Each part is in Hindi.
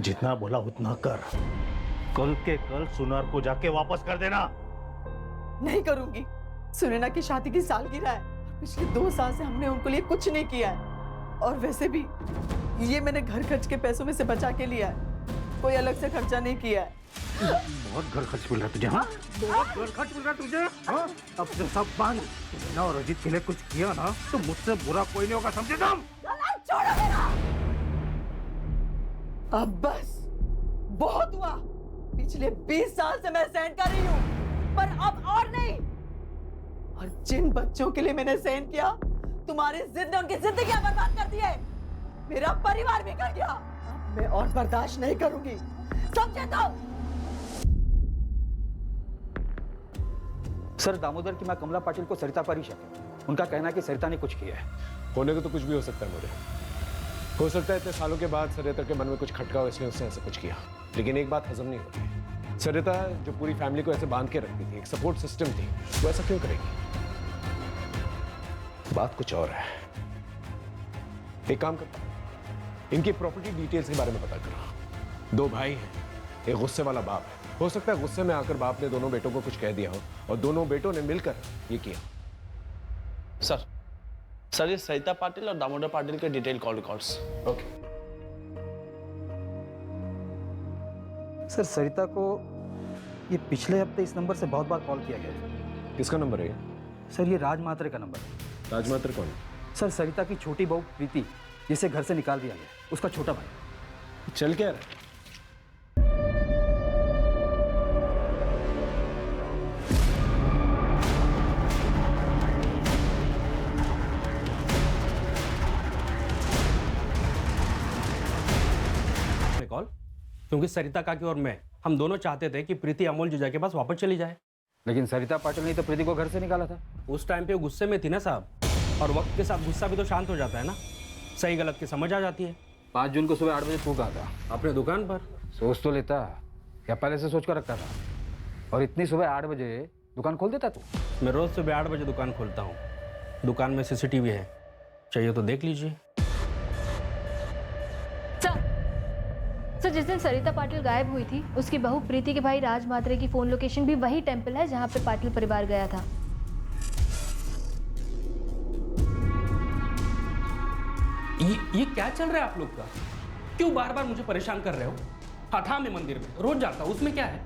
जितना बोला उतना कर। कल के कल सुनार को जाके वापस कर देना। नहीं करूंगी। सुनैना की शादी की सालगिरह है और पिछले 2 साल से हमने उनको लिए कुछ नहीं किया है। और वैसे भी ये मैंने घर खर्च के पैसों में से बचा के लिया है, कोई अलग से खर्चा नहीं किया है। बहुत घर खर्च मिल रहा तुझे। हाँ, बहुत घर खर्च मिल रहा तुझे। हाँ, अब जो सब बांध ना और अजीत के लिए कुछ किया ना तो मुझसे बुरा कोई नहीं होगा, समझे तुम? छोड़ो मेरा। अब बस बहुत हुआ। पिछले 20 साल से मैं सहन कर रही हूँ, पर अब और नहीं। और जिन बच्चों के लिए मैंने सहन किया, तुम्हारी जिद ने उनकी जिंदगियां बर्बाद कर दी है। मेरा परिवार बिगड़ गया। अब मैं और बर्दाश्त नहीं करूंगी, समझे तुम? सर, दामोदर की मां कमला पाटिल को सरिता पर ही शक है। उनका कहना है कि सरिता ने कुछ किया है। होने को तो कुछ भी हो सकता है मुझे। हो सकता है इतने सालों के बाद सरिता के मन में कुछ खटका हो, इसलिए उसने ऐसा कुछ किया। लेकिन एक बात हजम नहीं होती, सरिता जो पूरी फैमिली को ऐसे बांध के रखती थी, एक सपोर्ट सिस्टम थी, वो ऐसा क्यों करेगी? बात कुछ और है। एक काम करता हूं, इनकी प्रॉपर्टी डिटेल्स के बारे में पता करो। 2 भाई हैं, एक गुस्से वाला बाप है। हो सकता है गुस्से में आकर बाप ने दोनों बेटों को कुछ कह दिया हो और दोनों बेटों ने मिलकर ये किया। सर ये सरिता पाटिल और दामोदर पाटिल के detail call records. Okay. Sir, Sarita को ये पिछले हफ्ते इस नंबर से बहुत बार कॉल किया गया है। किसका नंबर है? सर, ये राज मात्रे का नंबर है। राजमात्र कौन? सर, सरिता की छोटी बहू प्रीति, जिसे घर से निकाल दिया गया, उसका छोटा भाई। चल क्या रहा है? कॉल, क्योंकि सरिता काकी और मैं, हम दोनों चाहते थे कि प्रीति अमोल जीजा के पास वापस चली जाए। लेकिन सरिता पाटिल ने तो प्रीति को घर से निकाला था। उस टाइम पे वो गुस्से में थी ना साहब, और वक्त के साथ गुस्सा भी तो शांत हो जाता है ना, सही गलत की समझ आ जाती है। 5 जून को सुबह 8 बजे तू कहा था अपने दुकान पर। सोच तो लेता, या पहले से सोच कर रखता था? और इतनी सुबह 8 बजे दुकान खोल देता तू? मैं रोज सुबह 8 बजे दुकान खोलता हूँ। दुकान में CCTV है, चाहिए तो देख लीजिए। सर, जिस दिन सरिता पाटिल गायब हुई थी, उसकी बहू प्रीति के भाई राज मात्रे की फोन लोकेशन भी वही टेंपल है जहां पे पाटिल परिवार गया था। ये क्या चल रहा है आप लोग का? क्यों बार बार मुझे परेशान कर रहे हो? हाँ था, मैं मंदिर में रोज जाता हूँ, उसमें क्या है?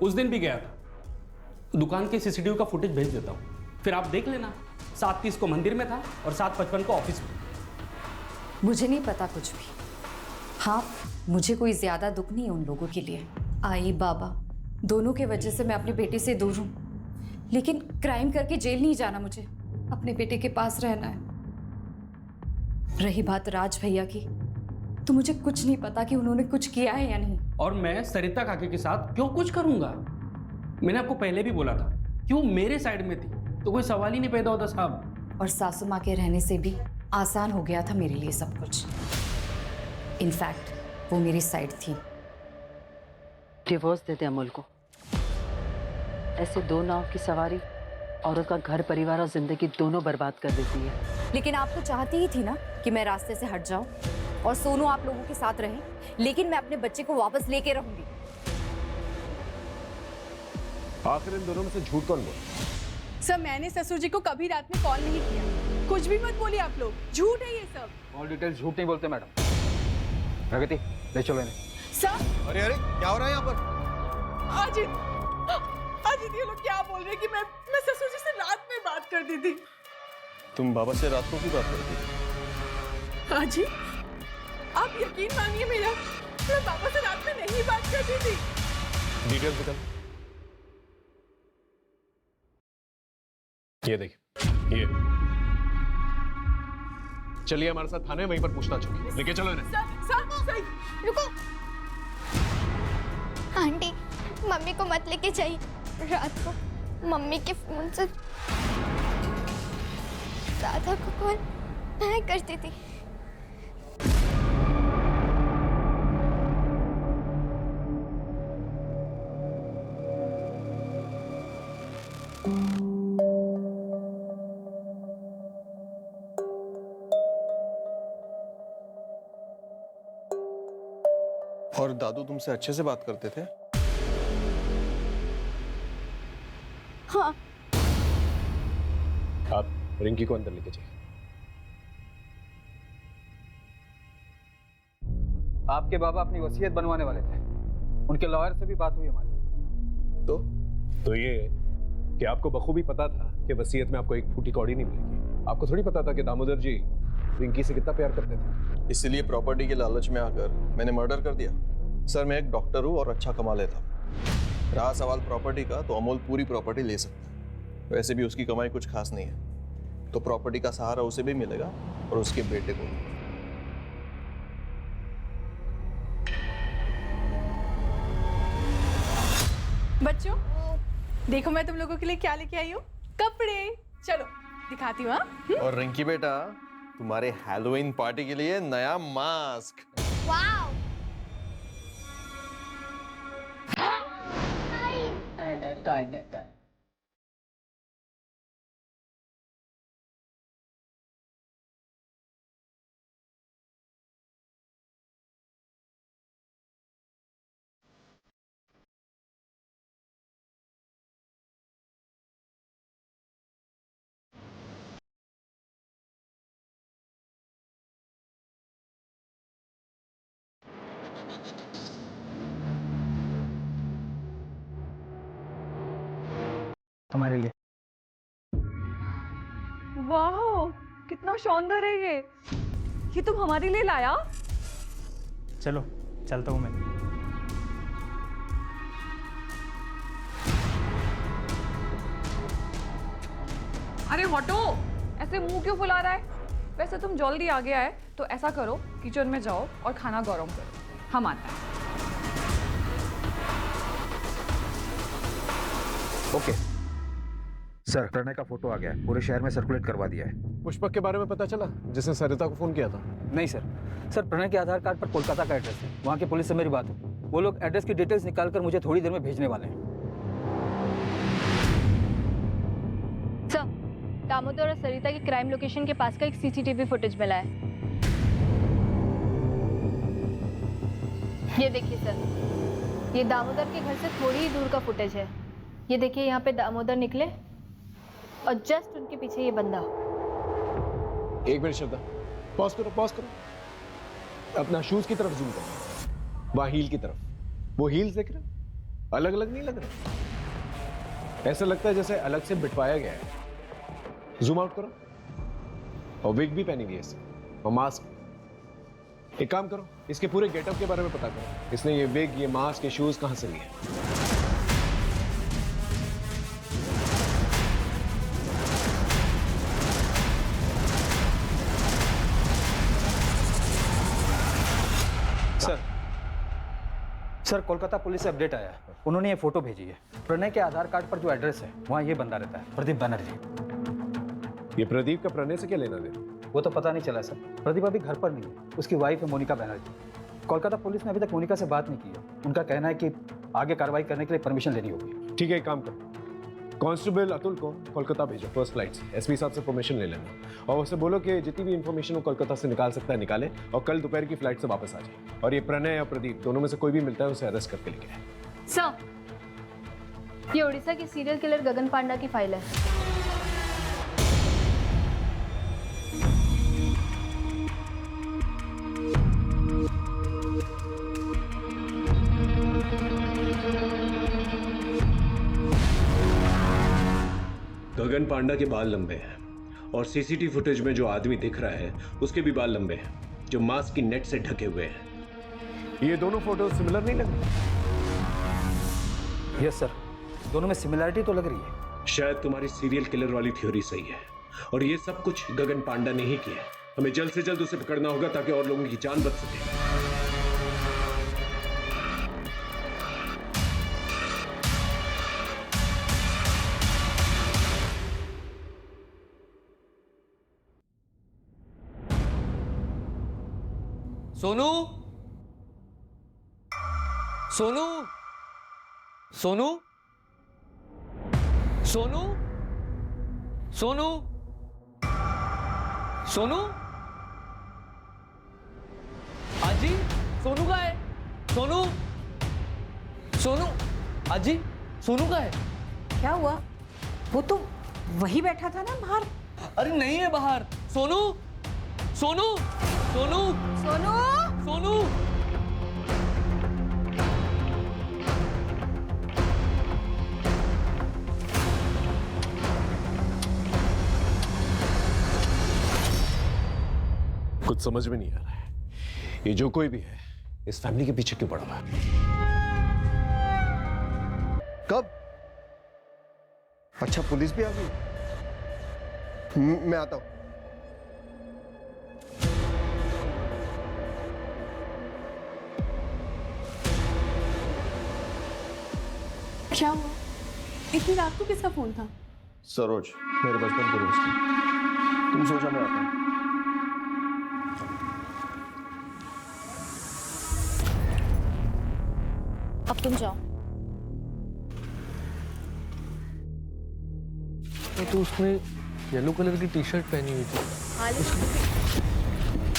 उस दिन भी गया था। दुकान के CCTV का फुटेज भेज देता हूँ, फिर आप देख लेना। 7:30 को मंदिर में था और 7:55 को ऑफिस में। मुझे नहीं पता कुछ भी। हाँ, मुझे कोई ज्यादा दुख नहीं है उन लोगों के लिए। आई बाबा दोनों के वजह से मैं अपनी बेटी से दूर हूँ, लेकिन क्राइम करके जेल नहीं जाना, मुझे अपने बेटे के पास रहना है। रही बात राज भैया की, तो मुझे कुछ नहीं पता कि उन्होंने कुछ किया है या नहीं। और मैं सरिता काकी के साथ क्यों कुछ करूंगा? मैंने आपको पहले भी बोला था कि वो मेरे साइड में थी, तो कोई सवाल ही नहीं पैदा होता साहब। और सासू माँ के रहने से भी आसान हो गया था मेरे लिए सब कुछ। इनफैक्ट वो मेरी साइड थी। डिवोर्स दे दे अमोल को। ऐसे 2 नाव की सवारी औरत का घर परिवार और जिंदगी दोनों बर्बाद कर देती है। लेकिन आप तो चाहती ही थी ना कि मैं रास्ते से हट जाऊं और सोनू आप लोगों के साथ रहे, लेकिन मैं अपने बच्चे को वापस लेके रहूंगी। आखिर इन दोनों में से झूठ कौन बोला? सर, मैंने ससुर जी को कभी रात में कॉल नहीं किया। कुछ भी मत बोलिए आप लोग, झूठ है ये सब। ऑल डिटेल्स झूठ नहीं बोलते मैडम। प्रगति, ले चलो इन्हें। सर, अरे अरे क्या हो रहा है यहाँ पर? अजीत ये लोग क्या बोल रहे हैं कि मैं ससुर जी से रात में बात करती थी। तुम बाबा से रात को क्यों बात करती थी? अजीत, आप यकीन मानिए मेरा, मैं पापा से रात में नहीं बात करती थी। डिटेल्स निकल। ये देखिए, ये चलिए हमारे साथ थाने, वहीं पर पूछताछ होगी। लेके चलो इन्हें। सर, रुको। आंटी, मम्मी को मत लेके जाइए। रात को मम्मी के फोन से राधा को कॉल मैं करती थी। और दादू तुमसे अच्छे से बात करते थे? हाँ। आप रिंकी को अंदर लेके जाइए। आपके बाबा अपनी वसीयत बनवाने वाले थे, उनके लॉयर से भी बात हुई हमारी। तो ये कि आपको बखूबी पता था कि वसीयत में आपको एक फूटी कौड़ी नहीं मिलेगी। आपको थोड़ी पता था कि दामोदर जी रिंकी से कितना प्यार करते थे। इसीलिए प्रॉपर्टी के लालच में आकर मैंने मर्डर कर दिया। सर मैं एक डॉक्टर हूँ और अच्छा कमा लेता हूँ। रहा सवाल प्रॉपर्टी का, तो अमोल पूरी प्रॉपर्टी ले सकता है। वैसे भी उसकी कमाई कुछ खास नहीं है, तो प्रॉपर्टी का सहारा उसे भी मिलेगा और उसके बेटे को भी। बच्चों देखो मैं तुम लोगों के लिए क्या लेके आई हूँ, कपड़े। चलो दिखाती हूँ। हाँ और रिंकी बेटा, तुम्हारे हैलोवीन पार्टी के लिए नया मास्क। वाओ। तुम्हारे लिए। वाह, कितना शानदार है ये तुम हमारे लिए लाया? चलो चलता हूँ मैं। अरे हटो, ऐसे मुंह क्यों फुला रहा है? वैसे तुम जल्दी आ गया है तो ऐसा करो, किचन में जाओ और खाना गरम करो, हम आते हैं। ओके सर, प्रणय का फोटो आ गया है, पूरे शहर में सर्कुलेट करवा दिया है। पुष्पक के बारे में पता चला, जिसने सरिता को फोन किया था? नहीं सर, प्रणय के आधार कार्ड पर कोलकाता का एड्रेस है। वहाँ की पुलिस से मेरी बात हुई, वो लोग एड्रेस की डिटेल्स निकालकर मुझे थोड़ी देर में भेजने वाले हैं। सर, दामोदर और सरिता की क्राइम लोकेशन के पास का एक सीसीटीवी फुटेज मिला है। ये देखिए सर, ये दामोदर के घर से थोड़ी ही दूर का फुटेज है। ये देखिए, यहाँ पे दामोदर निकले और जस्ट उनके पीछे ये बंदा। एक मिनट श्रद्धा, पॉज करो। अपना शूज की तरफ जूम करो, वहां हील की तरफ। वो हील्स देख रहे, अलग अलग नहीं लग रहे? ऐसा लगता है जैसे अलग से बिठवाया गया है। जूम आउट करो। और विग भी पहनी हुई है इससे, और मास्क। एक काम करो, इसके पूरे गेटअप के बारे में पता करो। इसने ये विग, ये मास्क, ये शूज कहां से लिए? सर, कोलकाता पुलिस से अपडेट आया है, उन्होंने ये फोटो भेजी है। प्रणय के आधार कार्ड पर जो एड्रेस है वहाँ ये बंदा रहता है, प्रदीप बनर्जी। ये प्रदीप का प्रणय से क्या लेना देना? वो तो पता नहीं चला सर, प्रदीप अभी घर पर नहीं है, उसकी वाइफ है मोनिका बनर्जी। कोलकाता पुलिस ने अभी तक मोनिका से बात नहीं की है। उनका कहना है कि आगे कार्रवाई करने के लिए परमिशन लेनी होगी। ठीक है, एक काम करो, कांस्टेबल अतुल को कोलकाता भेजो फर्स्ट फ्लाइट से। एसपी साहब से परमिशन ले लेना और उसे बोलो कि जितनी भी इंफॉर्मेशन वो कोलकाता से निकाल सकता है निकाले, और कल दोपहर की फ्लाइट से वापस आ जाए। और ये प्रणय या प्रदीप दोनों में से कोई भी मिलता है उसे अरेस्ट करके लेके आए। सर, ये उड़ीसा की सीरियल किलर गगन पांडा की फाइल है। गगन पांडा के बाल लंबे हैं और सीसीटीवी फुटेज में जो आदमी दिख रहा है उसके भी बाल लंबे हैं, जो मास्क की नेट से ढके हुए हैं। ये दोनों फोटो सिमिलर नहीं लग रही? यस सर, दोनों में सिमिलरिटी तो लग रही है। शायद तुम्हारी सीरियल किलर वाली थ्योरी सही है और ये सब कुछ गगन पांडा ने ही किया है। हमें जल्द से जल्द उसे पकड़ना होगा ताकि और लोगों की जान बच सके। सोनू, सोनू, सोनू, सोनू, सोनू, सोनू, हाँ जी, सोनू का है। सोनू सोनू अजी सोनू का है? क्या हुआ? वो तो वही बैठा था ना बाहर। अरे नहीं है बाहर। सोनू सोनू सोनू सोनू सोनू कुछ समझ में नहीं आ रहा है, ये जो कोई भी है इस फैमिली के पीछे क्यों पड़ा हुआ है? कब? अच्छा पुलिस भी आ गई। मैं आता हूं। क्या हुआ? इतनी रात को किसका फोन था? सरोज, मेरे बचपन के दोस्त हैं। तुम सोचा मैं आता हूं। अब तुम जाओ। तो उसने येलो कलर की टी शर्ट पहनी हुई थी।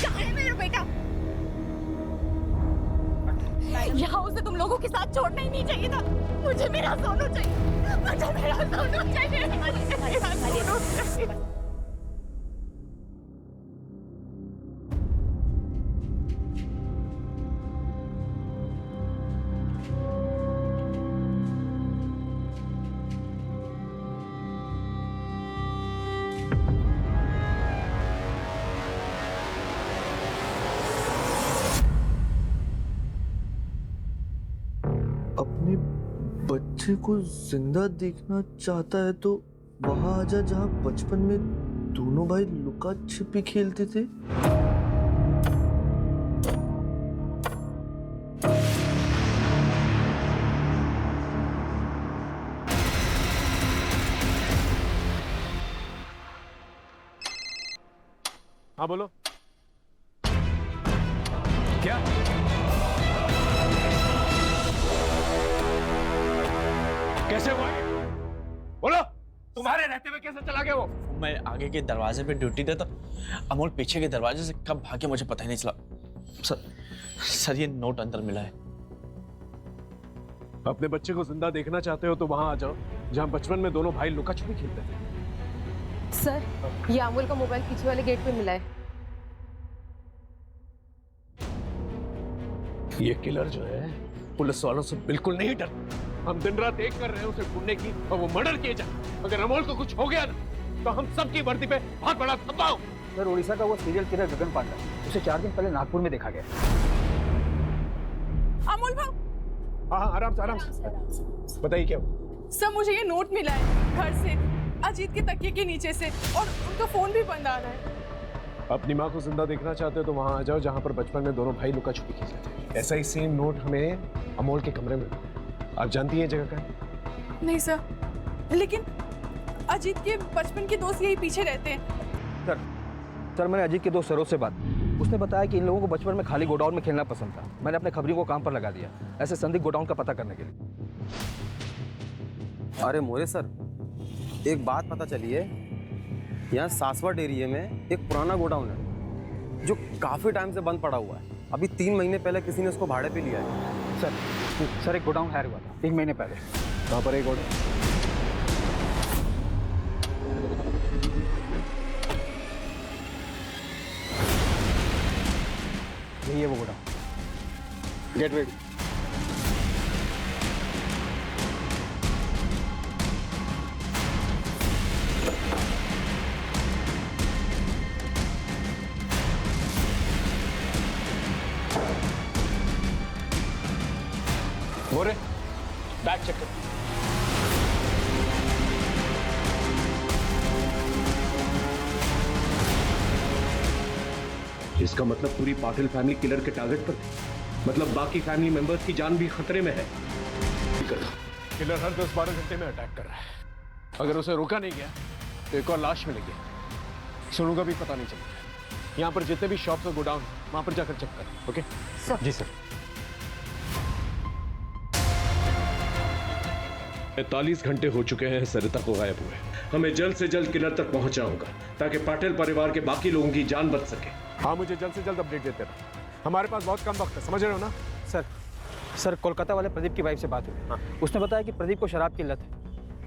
कहाँ है मेरा बेटा? यहाँ उसे तुम लोगों के साथ छोड़ना ही नहीं चाहिए था। मुझे मेरा सोनू चाहिए। मुझे मेरा सोनू चाहिए। मुझे मेरा सोनू चाहिए। अपने बच्चे को जिंदा देखना चाहता है तो वहां आजा जहां बचपन में दोनों भाई लुका छिपी खेलते थे। हाँ बोलो। क्या? कैसे हुआ ये? बोलो, तुम्हारे रहते हुए कैसे चला गया वो? मैं आगे के दरवाजे पे ड्यूटी देता, अमोल पीछे के दरवाजे से कब भागे मुझे पता ही नहीं चला। सर ये नोट अंदर मिला है। अपने बच्चे को जिंदा देखना चाहते हो तो वहां आ जाओ जहां बचपन में दोनों भाई लुका छुपी खेलते थे। सर, ये अमोल का मोबाइल पीछे वाले गेट पे मिला है। ये किलर जो है पुलिस वालों से बिल्कुल नहीं डरता। हम दिन रात एक कर रहे हैं उसे ढूंढने की और वो मर्डर किए जाए। अगर अमोल को कुछ हो गया ना तो हम सबकी वर्दी पे बहुत बड़ा धब्बा हो। सर, उड़ीसा का वो सीरियल किलर गगन पांडा, उसे 4 दिन पहले नागपुर में देखा गया। अमोल भाव। हाँ आराम से बताइए क्या हुआ? सर मुझे ये नोट मिला है घर से, अजीत के तकिए के नीचे से, और उनका फोन भी बंद आ रहा है। अपनी माँ को जिंदा देखना चाहते हो तो वहां आ जाओ जहां पर बचपन में दोनों भाई लुका छुपी खेलते थे। ऐसा ही सेम नोट हमें अमोल के कमरे में, आप जानती हैं जगह का? नहीं सर, लेकिन अजीत के बचपन के दोस्त यही पीछे रहते हैं। सर मैंने अजीत के दोस्त सरोज से बात, उसने बताया कि इन लोगों को बचपन में खाली गोडाउन में खेलना पसंद था। मैंने अपने खबरी को काम पर लगा दिया ऐसे संदिग्ध गोडाउन का पता करने के लिए। अरे मोरे सर, एक बात पता चली है, यहाँ सासवट एरिया में एक पुराना गोडाउन है जो काफी टाइम से बंद पड़ा हुआ है। अभी 3 महीने पहले किसी ने उसको भाड़े पे लिया है। सर एक गोडाउन हायर हुआ था 3 महीने पहले। कहाँ पर एक गोडाउन? यही है वो गोडाउन। Get ready. बोरे बैग चेक कर। इसका मतलब पूरी पाटिल फैमिली किलर के टारगेट पर थी। मतलब बाकी फैमिली मेंबर्स की जान भी खतरे में है। किलर हर 10-12 घंटे में अटैक कर रहा है। अगर उसे रोका नहीं गया तो एक और लाश मिलेगी। सोनू का भी पता नहीं चलेगा। यहाँ पर जितने भी शॉप्स और गोडाउन वहां पर जाकर चेक कर। Okay sir. जी सर। 45 घंटे हो चुके हैं सरिता को गायब हुए। हमें जल्द से जल्द किलर तक पहुंचना होगा ताकि पाटिल परिवार के बाकी लोगों की जान बच सके। हाँ मुझे जल्द से जल्द अपडेट देते रहो। हमारे पास बहुत कम वक्त है, समझ रहे हो ना? सर सर कोलकाता वाले प्रदीप की वाइफ से बात हुई। उसने बताया कि प्रदीप को शराब की लत है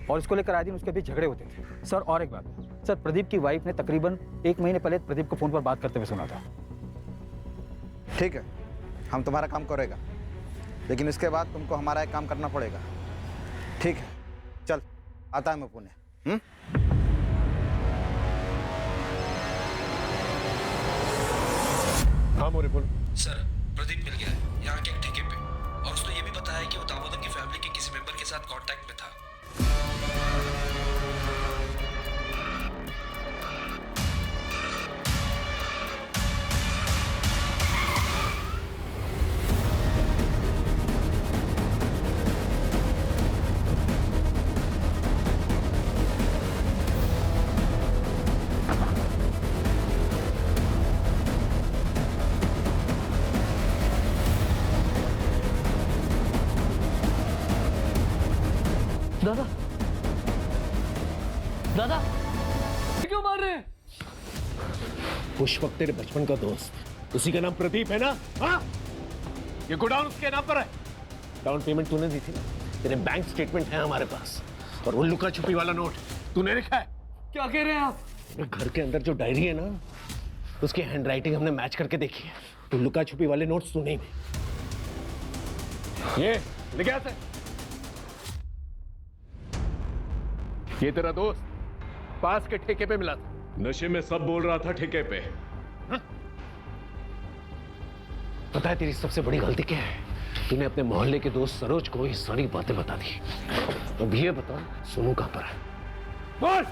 और इसको लेकर आए दिन उसके बीच झगड़े होते थे। सर और एक बात, सर प्रदीप की वाइफ ने तकरीबन 1 महीने पहले प्रदीप को फोन पर बात करते हुए सुना था। ठीक है, हम तुम्हारा काम करेगा, लेकिन इसके बाद तुमको हमारा एक काम करना पड़ेगा। ठीक है, चल आता है मैं पुणे। हाँ मोरे बोल। सर प्रदीप मिल गया है यहाँ के एक ठेके पे, और उसने ये भी बताया कि वो दामोदर की फैमिली के किसी मेंबर के साथ कांटेक्ट में था। दादा दादा क्यों मार रहे हैं? पुष्पक तेरे बचपन का दोस्त, उसी का नाम प्रदीप है ना? हाँ, ये गोडाउन उसके नाम पर है। डाउन पेमेंट तूने दी थी ना, तेरे बैंक स्टेटमेंट है हमारे पास, और वो लुका छुपी वाला नोट तूने लिखा है। क्या कह रहे हैं आप? घर के अंदर जो डायरी है ना, उसकी हैंडराइटिंग हमने मैच करके देखी है। तो लुका छुपी वाले नोट्स तूने ही ये लिखा है। ये तेरा दोस्त पास के ठेके पे मिला था। नशे में सब बोल रहा था ठेके पे। पता है तेरी सबसे बड़ी गलती क्या है? तूने अपने मोहल्ले के दोस्त सरोज को ये सारी बातें बता दी। अब ये बता सोनू कहां पर है? बोल।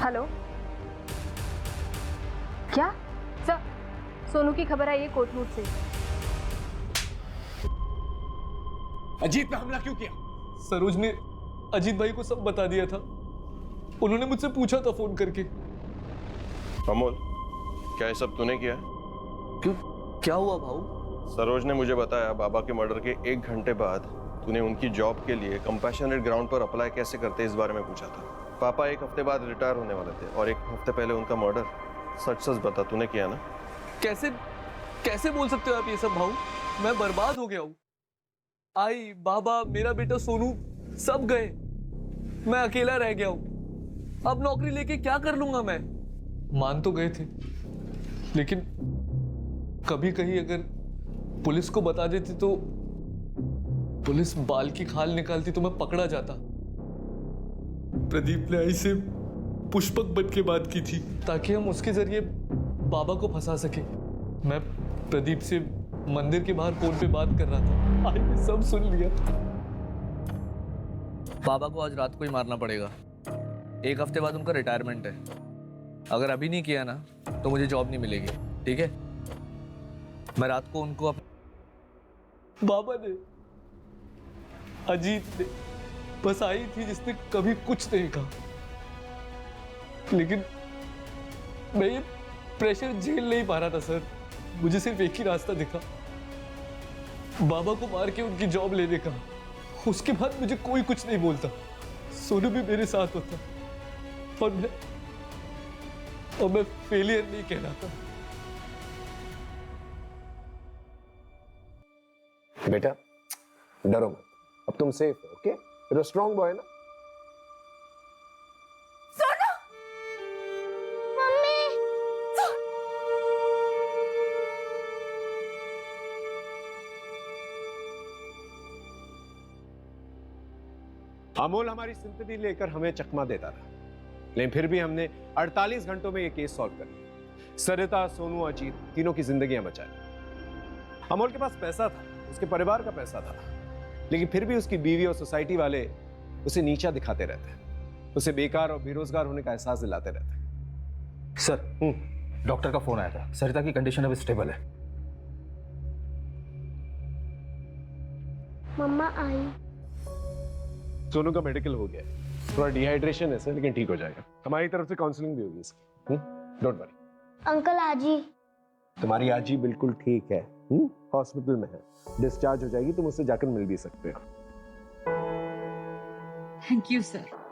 हेलो, क्या सर? सोनू की खबर आई है कोटनूर से। अजीत पे हमला क्यों किया? सरोज ने अजीत भाई को सब बता दिया था। उन्होंने मुझसे पूछा था फोन करके। अमोल, क्या ये सब तूने किया? क्यों, क्या हुआ भाऊ? सरोज ने मुझे बताया बाबा के मर्डर के 1 घंटे बाद तूने उनकी जॉब के लिए कंपैशनेट ग्राउंड पर अप्लाई कैसे करते इस बारे में पूछा था। पापा 1 हफ्ते बाद रिटायर होने वाले थे और 1 हफ्ते पहले उनका मर्डर। सच सच बता, तूने किया ना? कैसे कैसे बोल सकते हो आप ये सब भाऊ? मैं बर्बाद हो गया हूँ। आई, बाबा, मेरा बेटा सोनू सब गए। मैं अकेला रह गया हूँ। अब नौकरी लेके क्या कर लूंगा मैं? मान तो गए थे, लेकिन कभी कहीं अगर पुलिस को बता देती तो पुलिस बाल की खाल निकालती तो मैं पकड़ा जाता। प्रदीप ने आई से पुष्पक बन के बात की थी ताकि हम उसके जरिए बाबा को फंसा सके। मैं प्रदीप से मंदिर के बाहर फोन पे बात कर रहा था। आज ने सब सुन लिया। बाबा को आज रात को ही मारना पड़ेगा। 1 हफ्ते बाद उनका रिटायरमेंट है। अगर अभी नहीं किया ना तो मुझे जॉब नहीं मिलेगी, ठीक है? मैं रात को उनको बाबा ने, अजीत ने बस आई थी जिसने कभी कुछ नहीं कहा, लेकिन मैं ये प्रेशर झेल नहीं पा रहा था सर। मुझे सिर्फ एक ही रास्ता दिखा, बाबा को मार के उनकी जॉब लेने का। उसके बाद मुझे कोई कुछ नहीं बोलता। सोनू भी मेरे साथ होता और मैं फेलियर नहीं कहलाता। बेटा डरो मत, अब तुम सेफ हो। Okay, you're a strong boy ना? सोनू, मम्मी, अमोल हमारी सिंपैथी लेकर हमें चकमा देता रहा, लेकिन फिर भी हमने 48 घंटों में ये केस सॉल्व कर लिया। सरिता, सोनू, अजीत तीनों की जिंदगियां बचाई। अमोल के पास पैसा था, उसके परिवार का पैसा था, लेकिन फिर भी उसकी बीवी और सोसाइटी वाले उसे नीचा दिखाते रहते, उसे बेकार और बेरोजगार होने का एहसास दिलाते रहते। सर डॉक्टर का फोन आया था, सरिता की कंडीशन अब स्टेबल है। मम्मा आई। सोनू का मेडिकल हो गया, थोड़ा डिहाइड्रेशन है सर, लेकिन ठीक हो जाएगा। हमारी तरफ से काउंसलिंग भी होगी इसकी। Don't worry. अंकल आजी, तुम्हारी आजी बिल्कुल ठीक है, हॉस्पिटल में है, डिस्चार्ज हो जाएगी, तुम उससे जाकर मिल भी सकते हो। Thank you sir.